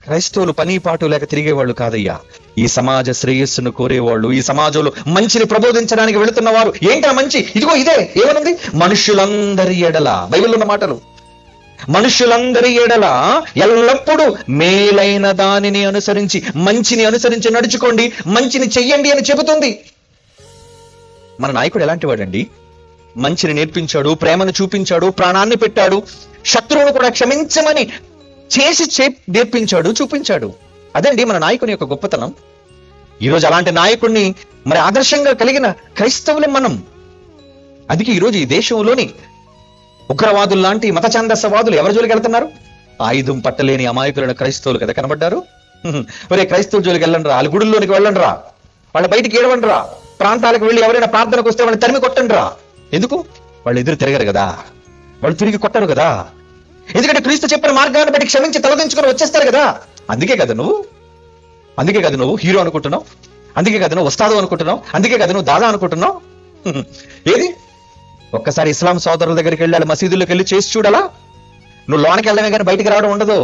క్రైస్తవులు పని పాటు లేక తిరిగేవాళ్ళు కాదయ్యా. ఈ సమాజ శ్రేయస్సును కోరేవాళ్ళు, ఈ సమాజంలో మంచిని ప్రబోధించడానికి వెళుతున్న వారు. ఏంటా మంచి? ఇదిగో ఇదే. ఏమనుంది? మనుషులందరి ఎడల, బైబిల్లో ఉన్న మాటలు, మనుషులందరి ఎడల ఎల్లప్పుడూ మేలైన దానిని అనుసరించి, మంచిని అనుసరించి నడుచుకోండి, మంచిని చెయ్యండి అని చెబుతుంది. మన నాయకుడు ఎలాంటి వాడండి? మంచిని నేర్పించాడు, ప్రేమను చూపించాడు, ప్రాణాన్ని పెట్టాడు, శత్రువును కూడా క్షమించమని చేసి నేర్పించాడు, చూపించాడు. అదండి మన నాయకుని యొక్క గొప్పతనం. ఈరోజు అలాంటి నాయకుడిని మరి ఆదర్శంగా కలిగిన క్రైస్తవులే మనం. అందుకే ఈరోజు ఈ దేశంలోని ఉగ్రవాదులు లాంటి మత ఛాందసవాదులు ఎవరి జోలికి వెళ్తున్నారు? ఆయుధం పట్టలేని అమాయకులైన క్రైస్తవులు కదా కనబడ్డారు. ఒరే క్రైస్తవుల జోలికి వెళ్ళండి రా, వాళ్ళ గుడుల్లోనికి వెళ్ళండి రా, వాళ్ళ బయటికి ఏడవండి రా, ప్రాంతాలకు వెళ్ళి ఎవరైనా ప్రార్థనకు వస్తే వాళ్ళని తరిమి కొట్టండి రా. ఎందుకు? వాళ్ళు ఎదురు తిరగరు కదా, వాళ్ళు తిరిగి కొట్టరు కదా. ఎందుకంటే క్రీస్తు చెప్పిన మార్గాన్ని బట్టి క్షమించి తలదించుకొని వచ్చేస్తారు కదా. అందుకే కదా నువ్వు హీరో అనుకుంటున్నావు, అందుకే కదా నువ్వు వస్తాదు అనుకుంటున్నావు, అందుకే కదా నువ్వు దాదా అనుకుంటున్నావు. ఏది? ఒక్కసారి ఇస్లాం సోదరుల దగ్గరికి వెళ్ళాలి, మసీదుల్లోకి వెళ్ళి చేసి చూడాలా? నువ్వు లోనికి వెళ్ళడమే కానీ బయటికి రావడం ఉండదు.